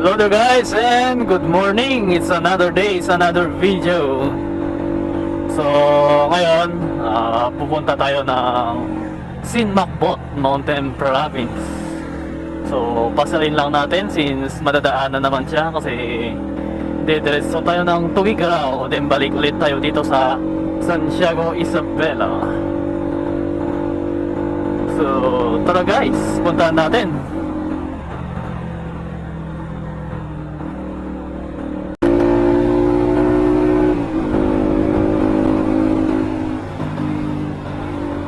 Hello there guys and good morning. It's another day, it's another video. So ngayon pupunta tayo ng Sinmakbot Mountain Province. So pasalin lang natin since madadaanan naman siya kasi diretso tayo ng Tugigaraw, then balik ulit tayo dito sa Santiago Isabela. So tara guys, puntahan natin.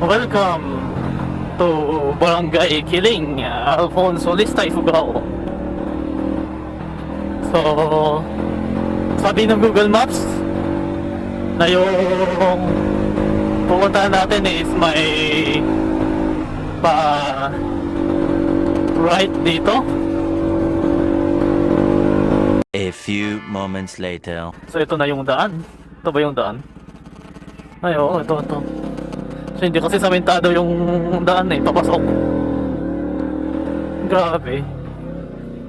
Welcome to Barangay Kiling, Alfonso Lista, Ifugao. So, sabi ng Google Maps na yung pupuntahan natin is may pa right dito. A few moments later. So, ito na yung daan. Ito ba yung daan? Ay, oo, ito. So, hindi kasi samentado yung daan papasok. Grabe.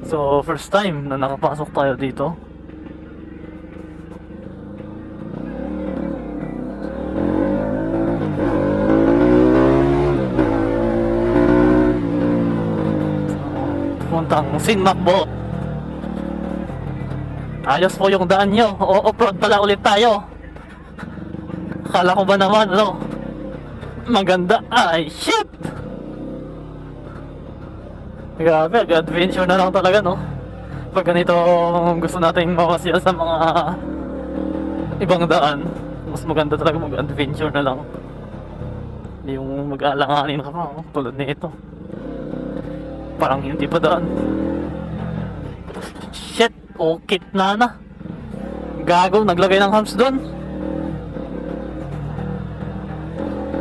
So, first time na nakapasok tayo dito. Puntang Sinmakbot. Ayos po yung daan nyo. Off-road pala ulit tayo. Akala ko ba naman, maganda. Ay, shit! Grabe, adventure na lang talaga, pag ganito gusto nating mamasyal sa mga ibang daan, mas maganda talaga mag-adventure na lang. Yung mag-aalanganin ka pa, tulad nito. Parang hindi pa daan. Shit! Okay na. Gago, naglagay ng humps doon.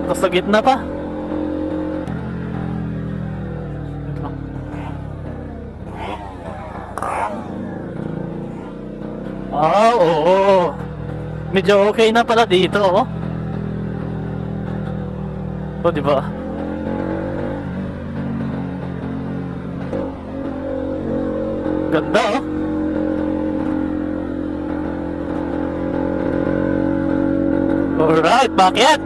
Tapos sa gitna pa. Oo. Medyo okay na pala dito, di ba? Ganda, Alright, bakit?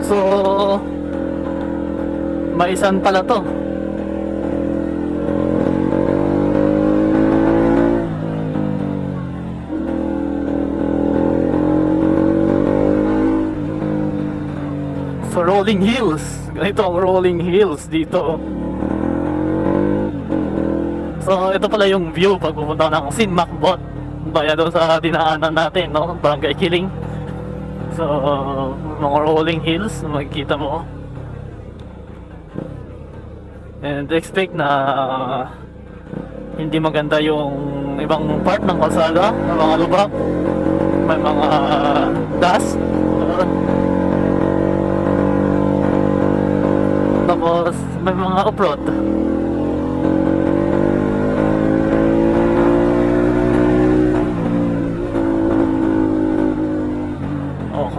So, maisan pala to. So, rolling hills. Ganito ang rolling hills dito. So, ito pala yung view pag pupunta ng Sinmakbot. Baya doon sa dinaanan natin, Barangay Kiling. So, mga rolling hills makikita mo. And expect na hindi maganda yung ibang part ng kalsada, ng mga lubak. May mga dust. Tapos may mga off-road.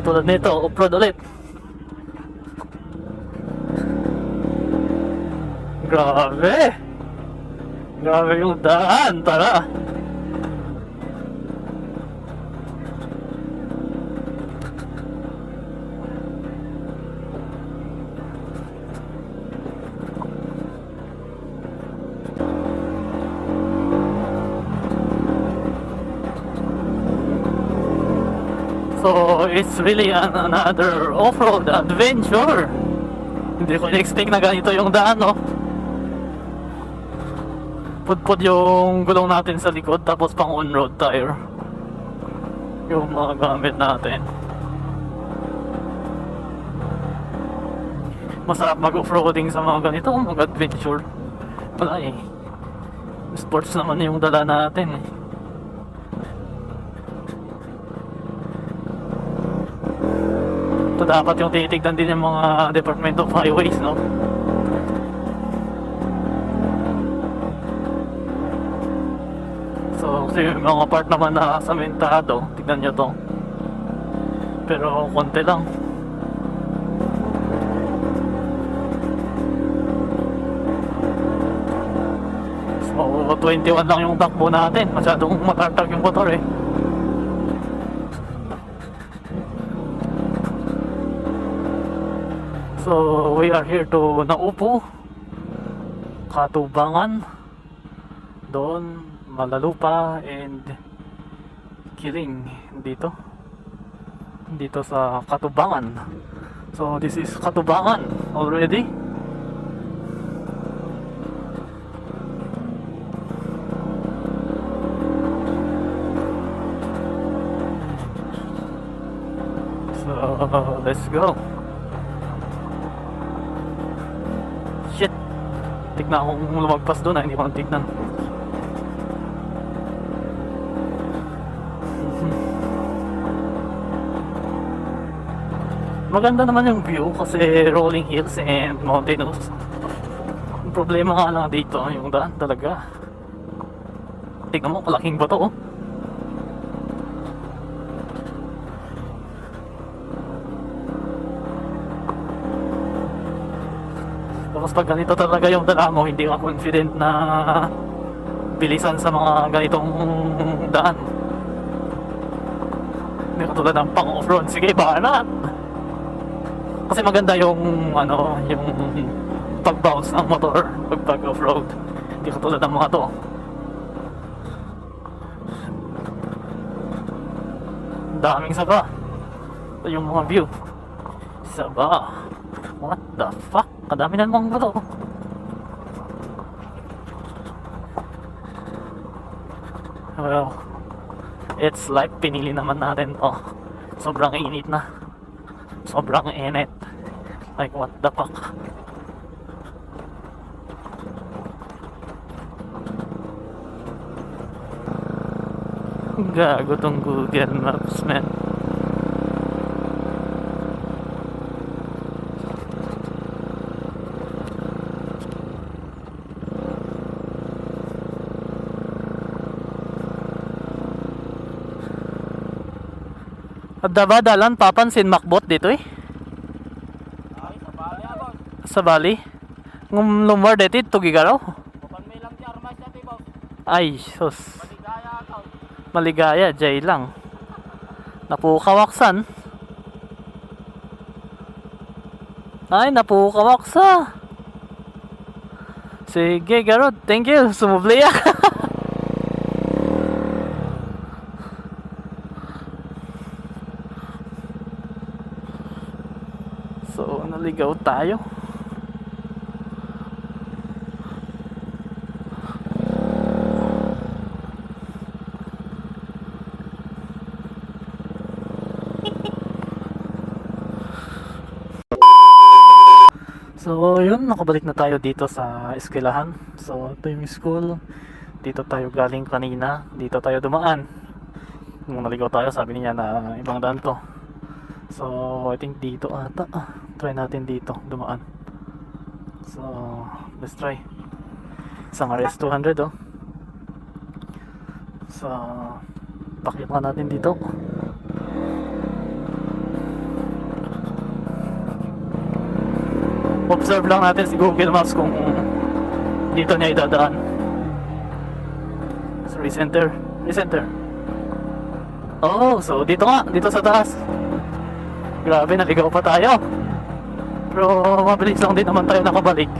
Katulad nito, off-road ulit. Grabe yung daan, tara. So, it's really another off-road adventure. Hindi ko in-expect na ganito yung daan, Pudpud yung gulong natin sa likod, tapos pang on-road tire yung mga gamit natin. Masarap mag-off-roading sa mga ganito, mag-adventure. Wala sports naman yung dala natin Ito dapat yung titignan din ng mga Department of Highways, So, kasi yung mga part naman na samentado, tignan nyo to. Pero konti lang. So 21 lang yung takbo natin. Masyadong matartag yung motor eh. So we are here to Naupo, Katubangan, doon Malalupa and Kiling dito sa Katubangan. So this is Katubangan already. So let's go. Shit, tignan akong lumagpas doon, hindi ko nang tignan. Maganda naman yung view kasi rolling hills and mountainous. Ang problema nga lang dito, yung daan talaga. Tignan mo, kalaking bato oh. Tapos pag ganito talaga yung dala mo, hindi ka confident na bilisan sa mga ganitong daan. Hindi ka tulad ng pang off-road, sige banat! Kasi maganda yung yung pag-bounce ng motor pag off-road. Hindi katulad ng mga to. Daming saba. Ito yung mga view. Saba. What the fuck? Kadami na namang ba to? Well, it's like pinili naman natin to. Sobrang init na. Sobrang init. Like what the fuck. Gago tong Google Maps, man. Adaba dalan papansin makbot dito eh. Ay, sa bali abot. Sa Bali. Ngum lumar dito tugigaraw. Bukan may lang si Armas dati, boss. Ay, sus. Maligaya ako. Maligaya, jay lang. Napukawaksan. Ay, napukawaksa. Sige, Garod. Thank you. Sumubliya. So, naligaw tayo. So, yun, nakabalik na tayo dito sa eskwelahan. So, ito yung school. Dito tayo galing kanina. Dito tayo dumaan. Nung naligaw tayo, sabi niya na ibang daan to. So, I think dito ata. Try natin dito, dumaan. So, let's try. Isang RS200 oh. So, pakita nga natin dito. Observe lang natin si Google Maps kung dito niya idadaan. So, recenter. Recenter. Oh, so dito nga, dito sa taas. Grabe, naligaw pa tayo. Pero mabilis lang din naman tayo nakabalik.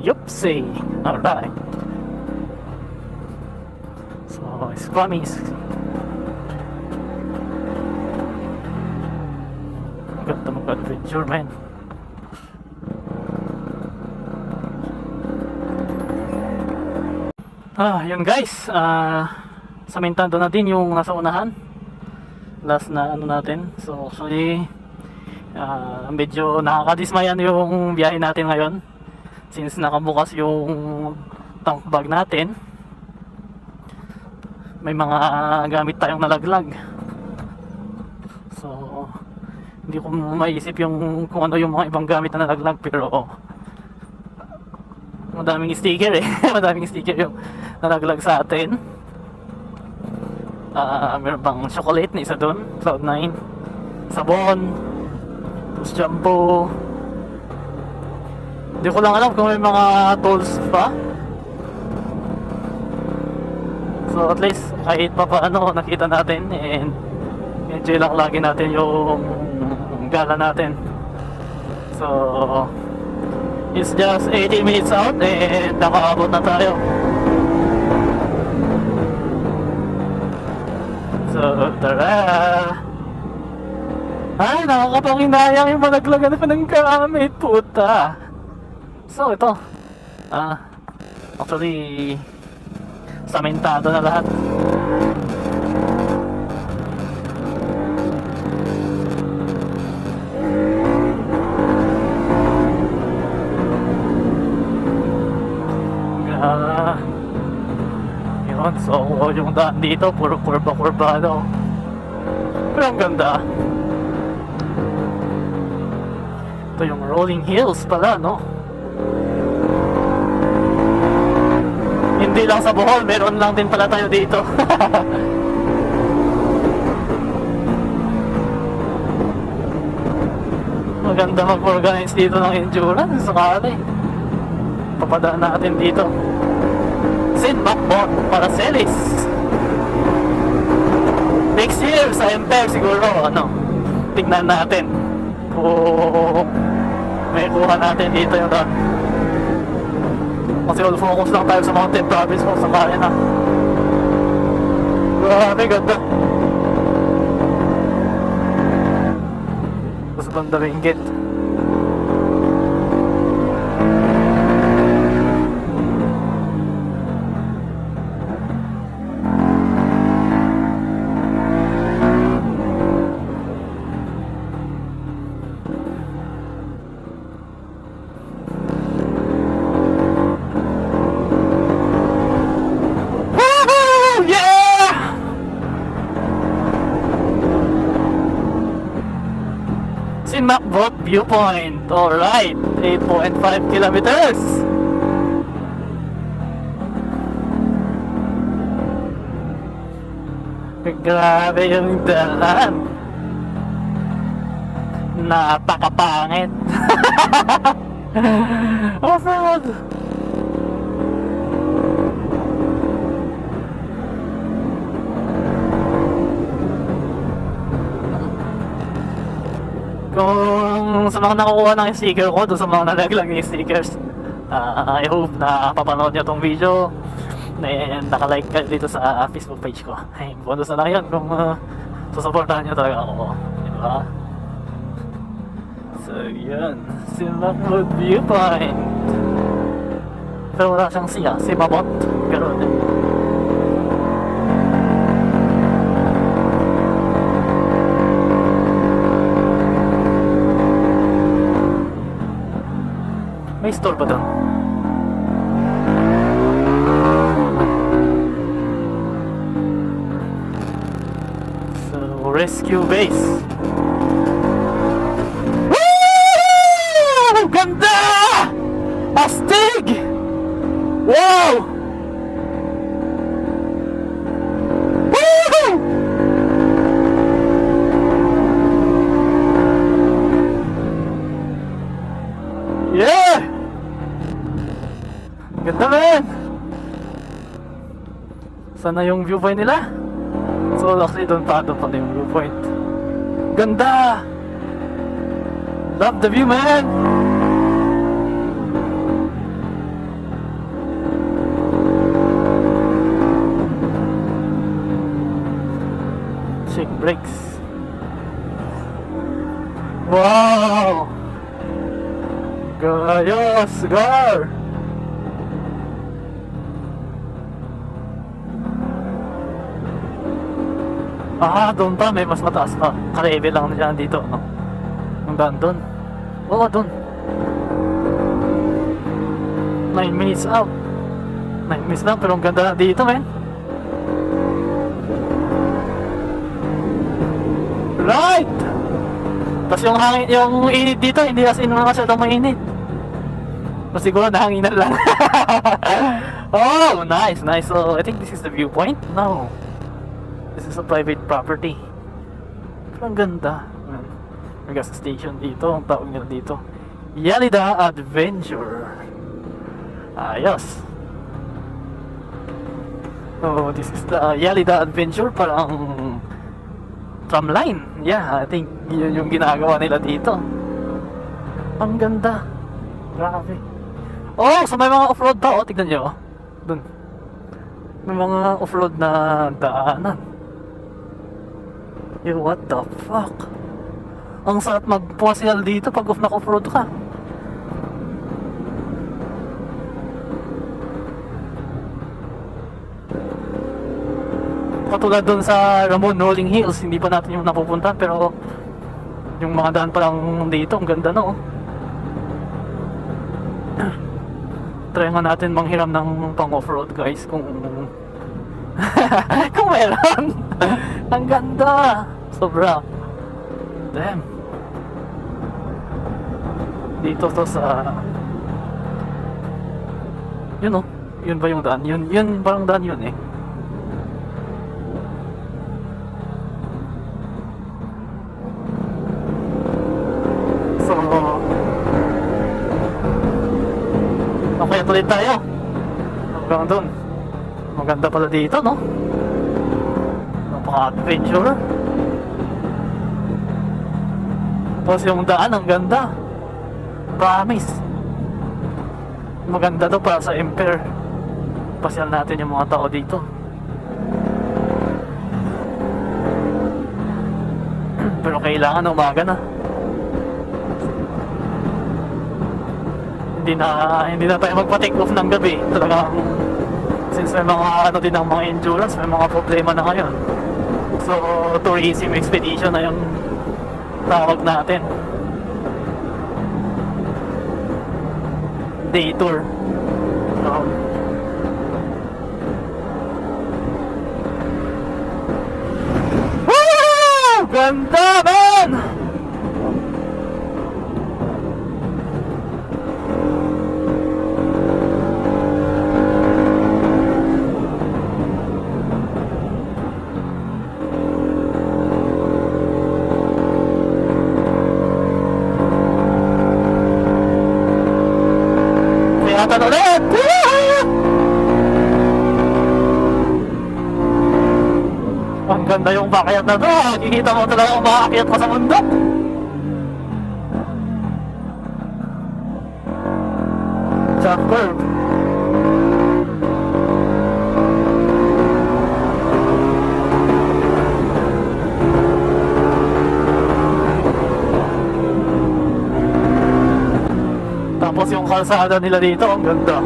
Yupsi! Alright. So, Squammies. Ganda mag-adventure, man. Yun guys. Samintado na din yung nasa unahan. Last na ano natin. So, actually, medyo nakakadismayan yung biyahe natin ngayon. Since nakabukas yung tank bag natin. May mga gamit tayong nalaglag. So, hindi ko maisip yung kung ano yung mga ibang gamit na nalaglag, pero Madaming sticker eh. Madaming sticker yung nalaglag sa atin. Meron pang chocolate na isa doon, Cloud9, sabon, tapos shampoo. Hindi ko lang alam kung may mga tools pa. So at least kahit pa paano nakita natin, and enjoy lang lagi natin yung gala natin. So it's just 80 minutes out and nakaabot na tayo. So tara! Ay, nakakapanginayang yung malaglagan pa ng gamit, puta! So ito, actually samentado na lahat. Yun, so yung daan dito puro kurba-kurba pero ang ganda. Ito yung rolling hills pala, no? Hindi lang sa Bohol, meron lang din pala tayo dito. Maganda mag-organize dito ng endurance sakali. Papadaan natin dito. St. Macbon para Celis. Next year sa Emper siguro, tignan natin kung may kuha natin dito yung doon. Kasi all focus lang tayo sa Mountain Province mo sa kaya na. Grabe, ganda. Tapos banda ringgit. Macbot Viewpoint. Alright, 8.5 kilometers. Grabe yung daan. Napakapangit. Off-road. Kung sa mga nakukuha ng sticker ko, doon sa mga nalaglag yung stickers, I hope na papanood nyo tong video and nakalike kayo dito sa Facebook page ko. Ay, bonus na lang yun kung susuportahan nyo talaga ako, diba? So yun, Simabot Viewpoint. Pero wala siyang siya, Simabot, pero may store ba doon? So, rescue base. Woo! Ganda! Astig! Wow! Woo! Yeah! Ganda, man! Sana yung viewpoint nila? So actually doon pa yung viewpoint. Ganda! Love the view, man! Shake brakes. Wow! Gayos! Gar! Doon pa, may mas mataas pa. Ka-level lang na dyan dito, no? Ang daan doon. Oo, doon. 9 minutes out. 9 minutes lang, pero ang ganda dito, men. Right! Tapos yung hangin, yung init dito, hindi as in masyadong mainit. O siguro nahanginan lang. Oh, nice, nice. So, I think this is the viewpoint. No. This is a private property. Pero ang ganda. May gas station dito. Ang tawag nila dito, Yelida Adventure. Ayos. So, this is the Yelida Adventure. Parang tram line. Yeah, I think yun yung ginagawa nila dito. Ang ganda. Grabe. Oh, so may mga off-road pa. Oh, tignan nyo. Dun. May mga off-road na daanan. Yo, what the fuck? Ang sarap magpasyal dito pag off-road ka. Katulad dun sa Ramon Rolling Hills, hindi pa natin yung napupuntahan, pero yung mga daan pa lang dito, ang ganda, no? Try nga natin manghiram ng pang off-road, guys, kung kung meron. Ang ganda, sobra. Damn. Dito to sa yun, oh. Yun ba yung daan? Yun parang daan yun, eh. So okay, tuloy tayo hanggang dun. Maganda pala dito, no? Napaka-adventure. Tapos yung daan, ang ganda. Promise. Maganda to para sa Emperor. Pasyal natin yung mga tao dito. Pero kailangan umaga na. Hindi na tayo magpa-take off ng gabi. Talagang since may mga ano din ang mga endurance, may mga problema na ngayon. So tourism expedition na yung tawag natin. Day tour. Woo! Ganda, man! Piyatan ulit! Ang ganda yung backyard na to. Kikita mo talaga umaakyat ka sa bundok. Jump curve. Tapos yung kalsada nila dito, ang ganda.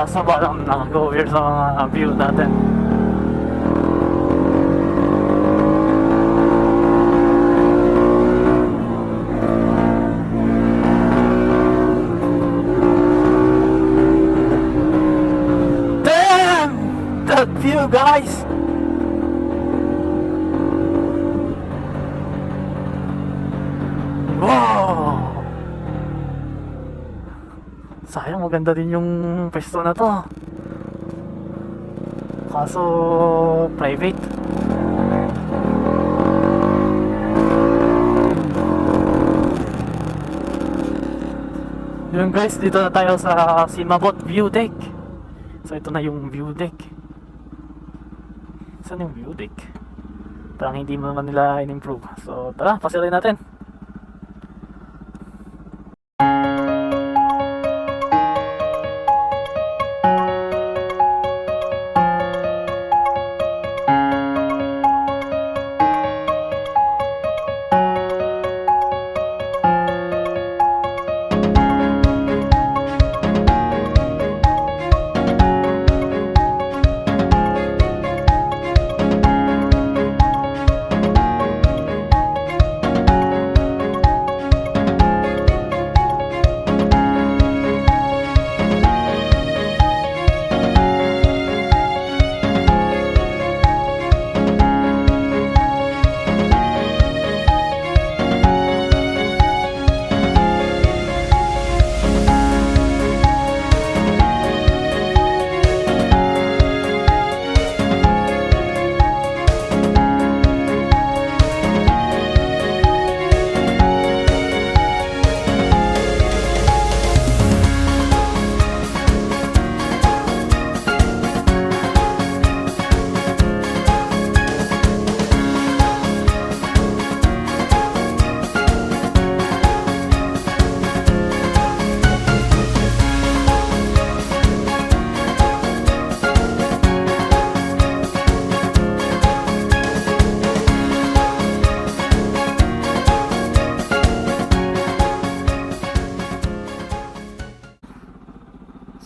Saba lang nakago here sa mga view natin. Damn! That view, guys! Wow! Sayang, maganda din yung pwesto na to. Kaso private. Yun guys, dito na tayo sa Simabot View Deck. So ito na yung view deck. Saan yung view deck? Parang hindi mo naman nila in-improve. So tara, pasilay natin.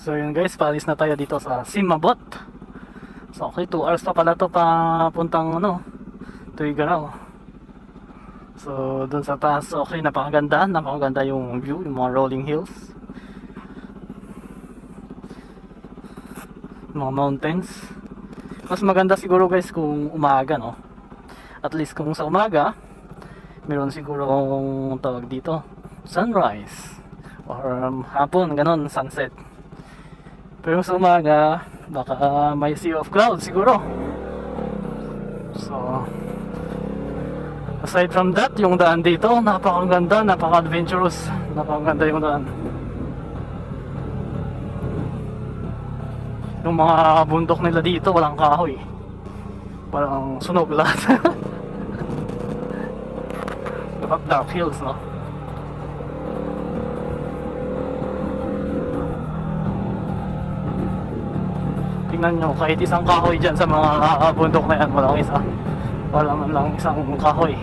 So yun guys, paalis na tayo dito sa Simabot. So okay, 2 hours pa pala to papuntang ano, Tuigaraw. So dun sa taas, okay, napakaganda yung view, yung mga rolling hills, mga mountains. Mas maganda siguro guys kung umaga, no? At least kung sa umaga, meron siguro kung tawag dito, sunrise, or hapon, ganon, sunset. Pero sa umaga, baka may sea of clouds siguro. So aside from that, yung daan dito, napakaganda, napaka-adventurous, napakaganda yung daan. Yung mga bundok nila dito, walang kahoy, parang sunog lahat. Dark hills, no? Tingnan nyo, kahit isang kahoy dyan sa mga bundok na yan, walang isa. Wala man lang isang kahoy.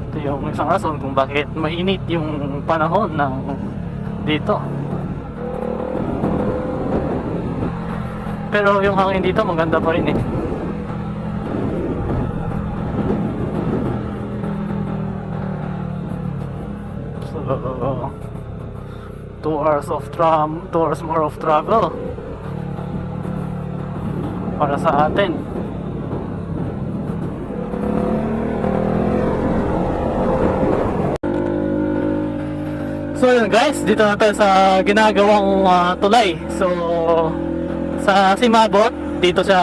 Ito yung isang rason kung bakit mainit yung panahon ng dito. Pero yung hangin dito maganda pa rin eh. So 2 hours more of travel para sa atin. So yun guys, dito na tayo sa ginagawang tulay. So sa Simabot, dito siya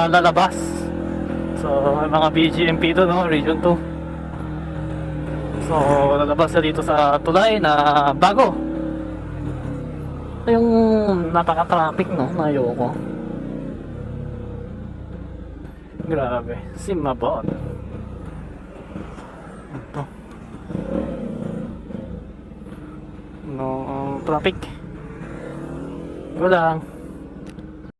lalabas. So may mga BGMP to, no? Region 2. So lalabas siya dito sa tulay na bago. Ito yung napaka-traffic, no? Ayoko. Grabe, Simabot. Ito. No, traffic. Wala lang.